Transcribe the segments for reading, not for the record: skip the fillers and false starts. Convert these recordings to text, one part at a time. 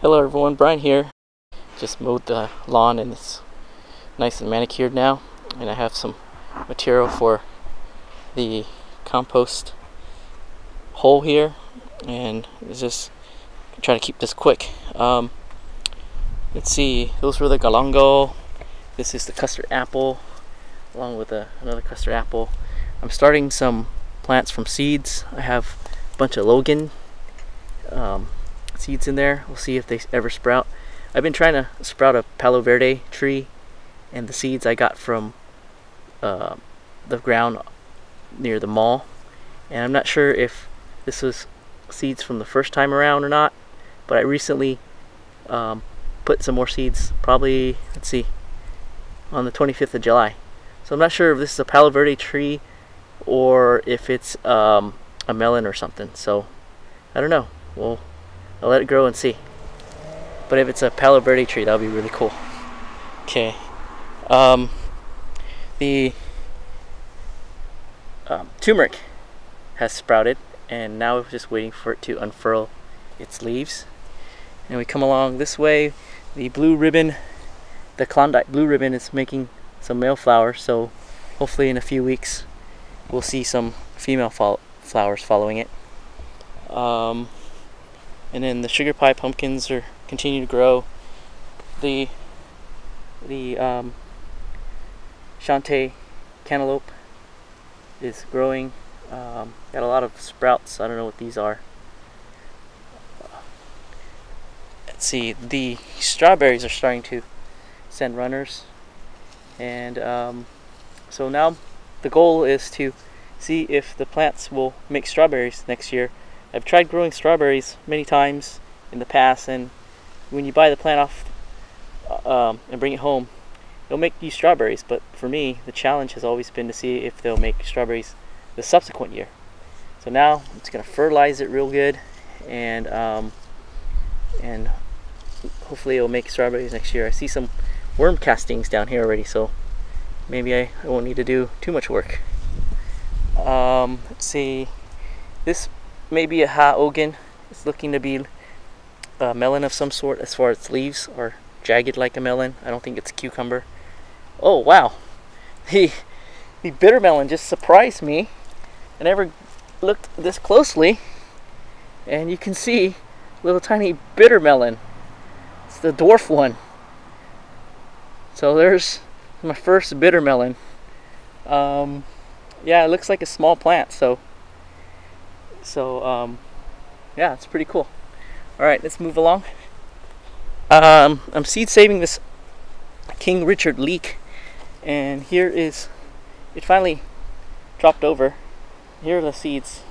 Hello everyone, Brian here. Just mowed the lawn and it's nice and manicured now, and I have some material for the compost hole here, and it's just trying to keep this quick. Let's see, those were the galangal. This is the custard apple along with another custard apple. I'm starting some plants from seeds. I have a bunch of Ogen seeds in there. We'll see if they ever sprout. I've been trying to sprout a palo verde tree, and the seeds I got from the ground near the mall, and I'm not sure if this was seeds from the first time around or not, but I recently put some more seeds, probably, let's see, on the 25th of July. So I'm not sure if this is a palo verde tree or if it's a melon or something, so I don't know. I'll let it grow and see. But if it's a palo verde tree, that'll be really cool. Okay. The turmeric has sprouted, and now we're just waiting for it to unfurl its leaves. And we come along this way. The blue ribbon, the Klondike blue ribbon, is making some male flowers, so hopefully in a few weeks we'll see some female flowers following it. And then the sugar pie pumpkins are continuing to grow. The Chantais cantaloupe is growing. Got a lot of sprouts. I don't know what these are. Let's see, the strawberries are starting to send runners, and so now the goal is to see if the plants will make strawberries next year. I've tried growing strawberries many times in the past, and when you buy the plant off and bring it home, it'll make you strawberries, but for me the challenge has always been to see if they'll make strawberries the subsequent year. So now I'm just going to fertilize it real good, and hopefully it'll make strawberries next year. I see some worm castings down here already, so maybe I won't need to do too much work. Let's see, this may be a Ogen. It's looking to be a melon of some sort as far as its leaves are jagged like a melon. I don't think it's a cucumber. Oh wow, the bitter melon just surprised me. I never looked this closely, and you can see little tiny bitter melon. It's the dwarf one. So there's my first bitter melon. Yeah, it looks like a small plant, so yeah, it's pretty cool. Alright, let's move along. I'm seed saving this King Richard leek, and here is, it finally dropped over. Here are the seeds.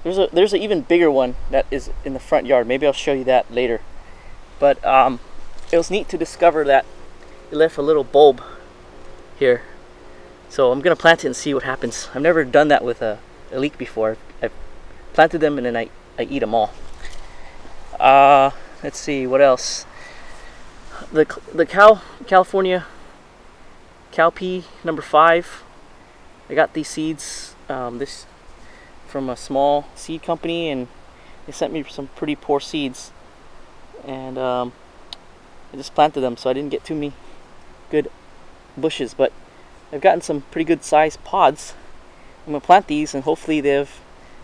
There's an even bigger one that is in the front yard. Maybe I'll show you that later. But it was neat to discover that it left a little bulb here. So I'm gonna plant it and see what happens. I've never done that with a leek before. I've planted them and then I eat them all. Let's see what else. The California cowpea number 5. I got these seeds this from a small seed company, and they sent me some pretty poor seeds, and I just planted them, so I didn't get too many good bushes, but I've gotten some pretty good sized pods. I'm gonna plant these, and hopefully they've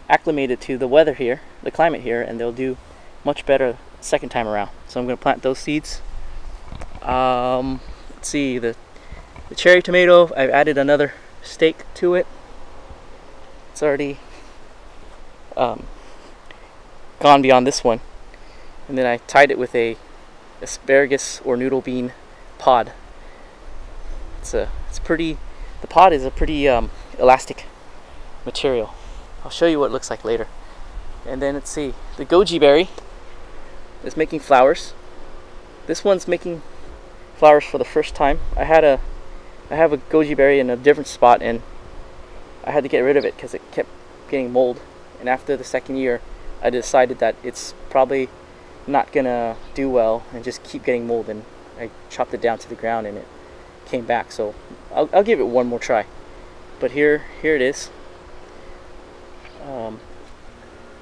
acclimated to the weather here, the climate here, and they'll do much better second time around. So I'm gonna plant those seeds. Let's see, the cherry tomato, I've added another stake to it. It's already gone beyond this one, and then I tied it with a asparagus or noodle bean pod. It's pretty, the pod is a pretty elastic material. I'll show you what it looks like later. And then let's see, the goji berry is making flowers. This one's making flowers for the first time. I have a goji berry in a different spot, and I had to get rid of it because it kept getting mold. And after the second year, I decided that it's probably not gonna do well and just keep getting mold, and I chopped it down to the ground and it came back. So I'll give it one more try. But here it is.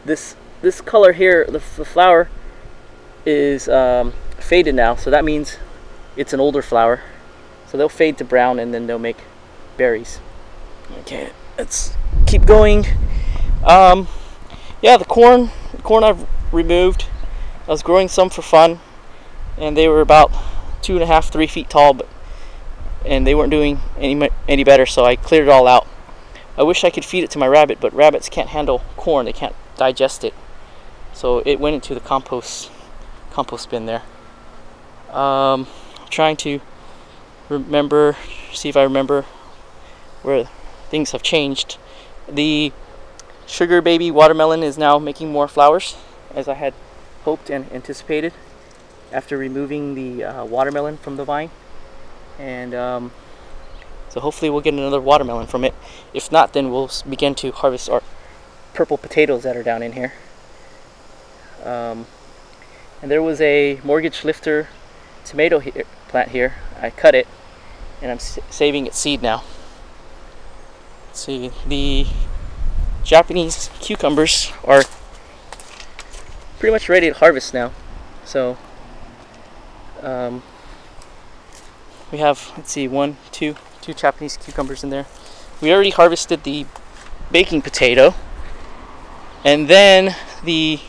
This color here, the flower is faded now, so that means it's an older flower. So they'll fade to brown and then they'll make berries. Okay, let's keep going. Yeah, the corn I've removed. I was growing some for fun, and they were about 2.5, 3 feet tall, and they weren't doing any better, so I cleared it all out. I wish I could feed it to my rabbit, but rabbits can't handle corn. They can't digest it, so it went into the compost bin there. I'm trying to see if I remember where things have changed. The sugar baby watermelon is now making more flowers, as I had hoped and anticipated after removing the watermelon from the vine. And so hopefully we'll get another watermelon from it. If not, then we'll begin to harvest our purple potatoes that are down in here. And there was a mortgage lifter tomato plant here. I cut it, and I'm saving its seed now. Let's see, the Japanese cucumbers are pretty much ready to harvest now. So we have, let's see, two Japanese cucumbers in there. We already harvested the baking potato, and then the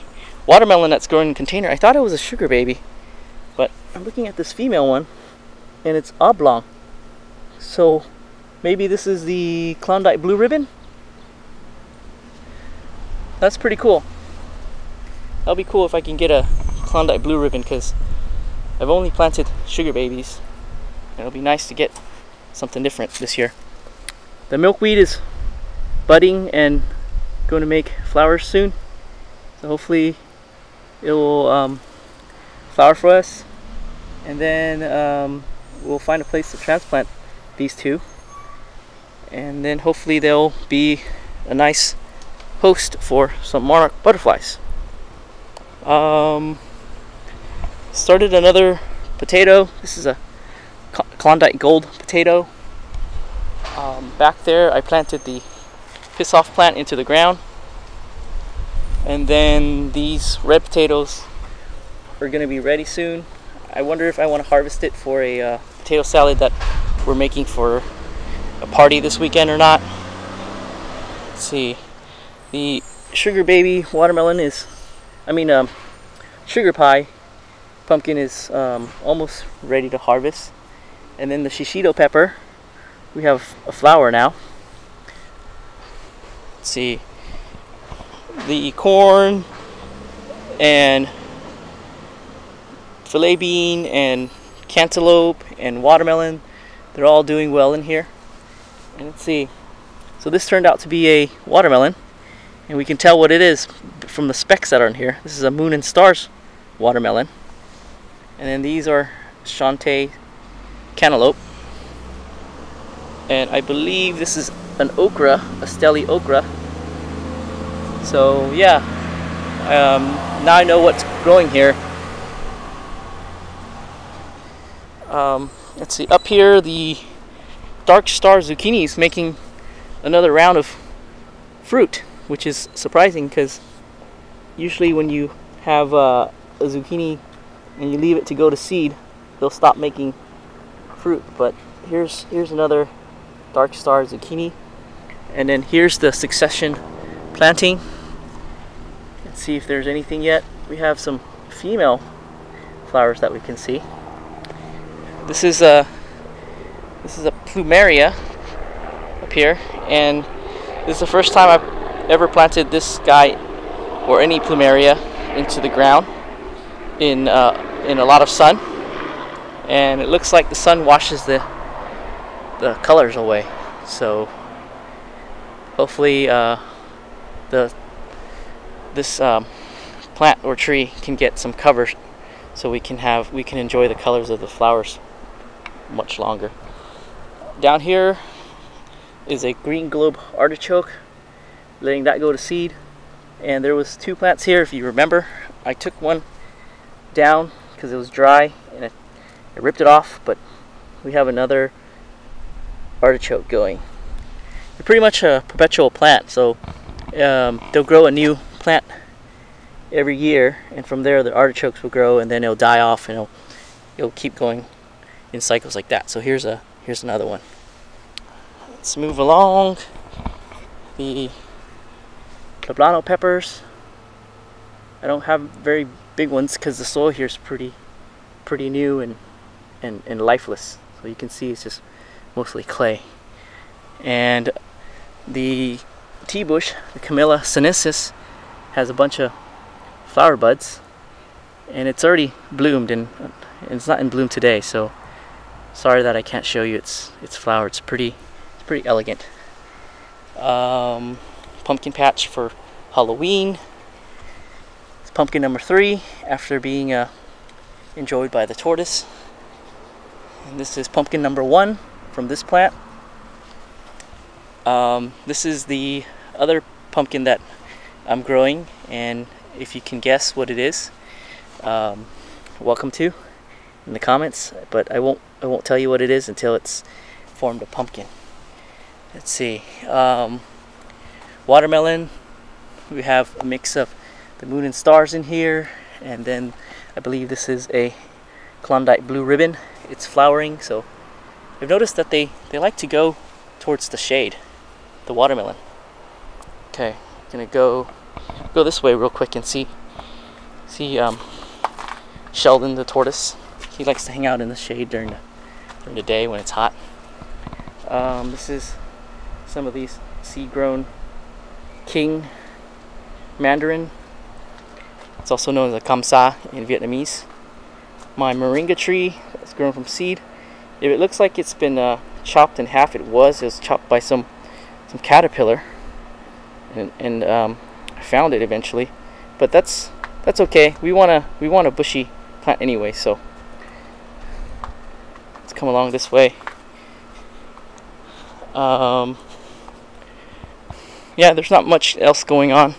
watermelon that's growing in a container. I thought it was a sugar baby, but I'm looking at this female one, and it's oblong. So maybe this is the Klondike blue ribbon. That's pretty cool. That'll be cool if I can get a Klondike blue ribbon, because I've only planted sugar babies. It'll be nice to get something different this year. The milkweed is budding and going to make flowers soon, so hopefully it will flower for us, and then we'll find a place to transplant these two, and then hopefully they'll be a nice host for some monarch butterflies. Started another potato. This is a Klondike Gold potato. Back there I planted the piss off plant into the ground, and then these red potatoes are going to be ready soon. I wonder if I want to harvest it for a potato salad that we're making for a party this weekend or not. Let's see, the sugar baby watermelon is, sugar pie pumpkin is almost ready to harvest. And then the shishito pepper, we have a flower now. Let's see, the corn and filet bean and cantaloupe and watermelon, they're all doing well in here. And let's see, so this turned out to be a watermelon, and we can tell what it is from the specks that are in here. This is a moon and stars watermelon. And then these are Chantais cantaloupe, and I believe this is an okra, a Steli okra. So yeah, now I know what's growing here. Let's see, up here the dark star zucchini is making another round of fruit, which is surprising, because usually when you have a zucchini and you leave it to go to seed, they'll stop making fruit. But here's another dark star zucchini, and then here's the succession planting. Let's see if there's anything yet. We have some female flowers that we can see. This is a plumeria up here, and this is the first time I've ever planted this guy or any plumeria into the ground in a lot of sun, and it looks like the sun washes the colors away. So hopefully this plant or tree can get some cover, so we can enjoy the colors of the flowers much longer. Down here is a green globe artichoke, letting that go to seed. And there was 2 plants here, if you remember. I took one down because it was dry and I ripped it off, but we have another artichoke going. They're pretty much a perpetual plant, so they'll grow a new plant every year, and from there the artichokes will grow, and then it'll die off, and it'll keep going in cycles like that. So here's another one. Let's move along. The poblano peppers. I don't have very big ones because the soil here is pretty new and lifeless. So you can see it's just mostly clay. And the tea bush, the Camellia sinensis, has a bunch of flower buds, and it's already bloomed, and it's not in bloom today. So sorry that I can't show you its flower. It's pretty elegant. Pumpkin patch for Halloween. It's pumpkin number 3 after being enjoyed by the tortoise. And this is pumpkin number 1 from this plant. This is the other pumpkin that I'm growing, and if you can guess what it is, welcome to in the comments. But I won't tell you what it is until it's formed a pumpkin. Let's see. Watermelon. We have a mix of the moon and stars in here, and then I believe this is a Klondike blue ribbon. It's flowering, so I've noticed that they like to go towards the shade, the watermelon. Okay, gonna go this way real quick and see Sheldon the tortoise. He likes to hang out in the shade during the day when it's hot. This is some of these seed-grown king mandarin. It's also known as a kam sa in Vietnamese. My moringa tree that's grown from seed. If it looks like it's been chopped in half, it was chopped by some caterpillar, and I found it eventually. But that's okay. We want a bushy plant anyway, so let's come along this way. Yeah, there's not much else going on.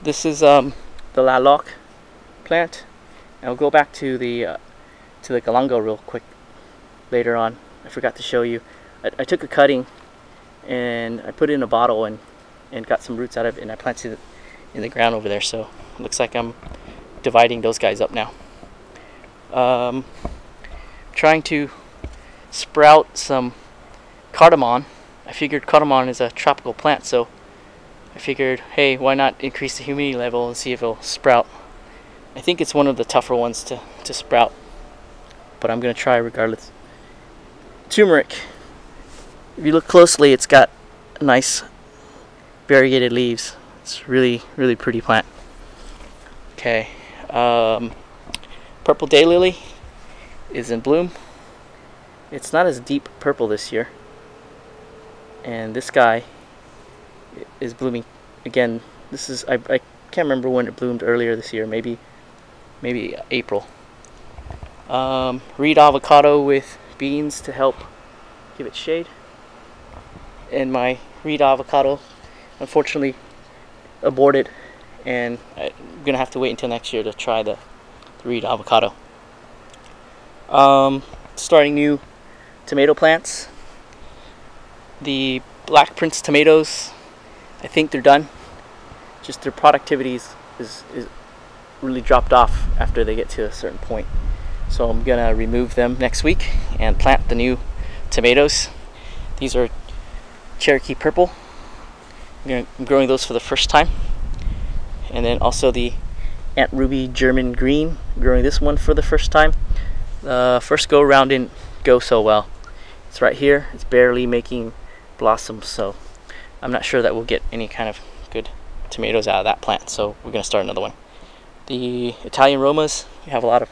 This is the lilac plant. I'll go back to the galangal real quick later on. I forgot to show you. I took a cutting and I put it in a bottle and got some roots out of it, and I planted it in the ground over there. So it looks like I'm dividing those guys up now. Trying to sprout some cardamom. I figured cardamom is a tropical plant, so I figured, hey, why not increase the humidity level and see if it'll sprout. I think it's one of the tougher ones to sprout, but I'm gonna try regardless. Turmeric. If you look closely, it's got nice variegated leaves. It's really pretty plant. Okay, purple daylily is in bloom. It's not as deep purple this year, and this guy is blooming again. This is I can't remember when it bloomed earlier this year. Maybe April. Reed avocado with beans to help give it shade. And my reed avocado unfortunately aborted, and I'm gonna have to wait until next year to try the reed avocado. Starting new tomato plants. The Black Prince tomatoes, I think they're done. Just their productivity is really dropped off after they get to a certain point. So I'm gonna remove them next week and plant the new tomatoes. These are Cherokee purple. I'm growing those for the first time. And then also the Aunt Ruby German green, growing this one for the first time. The first go around didn't go so well. It's right here. It's barely making blossoms, so I'm not sure that we'll get any kind of good tomatoes out of that plant, so we're gonna start another one. The Italian Romas, we have a lot of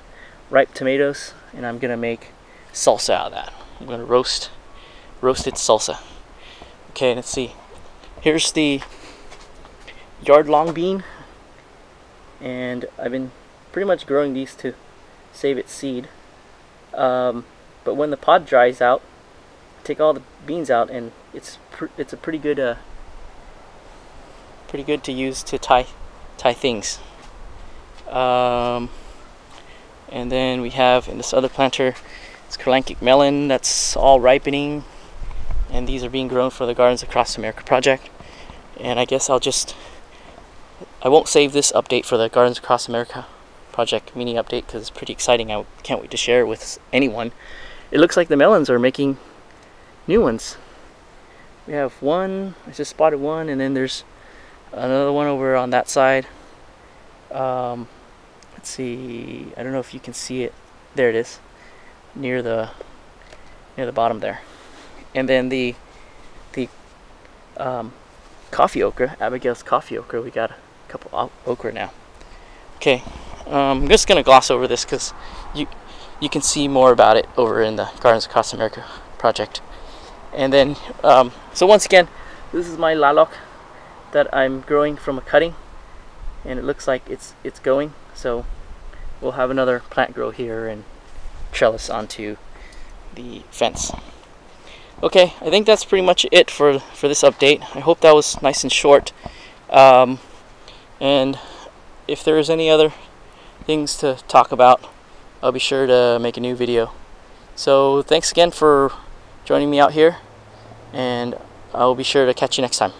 ripe tomatoes, and I'm gonna make salsa out of that. I'm gonna roasted salsa. Okay, let's see. Here's the yard long bean, and I've been pretty much growing these to save its seed. But when the pod dries out, take all the beans out, and it's a pretty good to use to tie things. And then we have in this other planter, it's Cherokee melon that's all ripening, and these are being grown for the Gardens Across America project. And I guess I'll just I won't save this update for the Gardens Across America project mini update because it's pretty exciting. I can't wait to share it with anyone. It looks like the melons are making new ones. We have one, I just spotted one, and then there's another one over on that side. Let's see, I don't know if you can see it. There it is, near the bottom there. And then the coffee okra, Abigail's coffee okra, we got a couple okra now. Okay, I'm just gonna gloss over this because you can see more about it over in the Gardens Across America project. And then so once again, this is my lilac that I'm growing from a cutting, and it looks like it's going. So we'll have another plant grow here and trellis onto the fence. Okay, I think that's pretty much it for this update. I hope that was nice and short. And if there's any other things to talk about, I'll be sure to make a new video. So thanks again for joining me out here, and I'll be sure to catch you next time.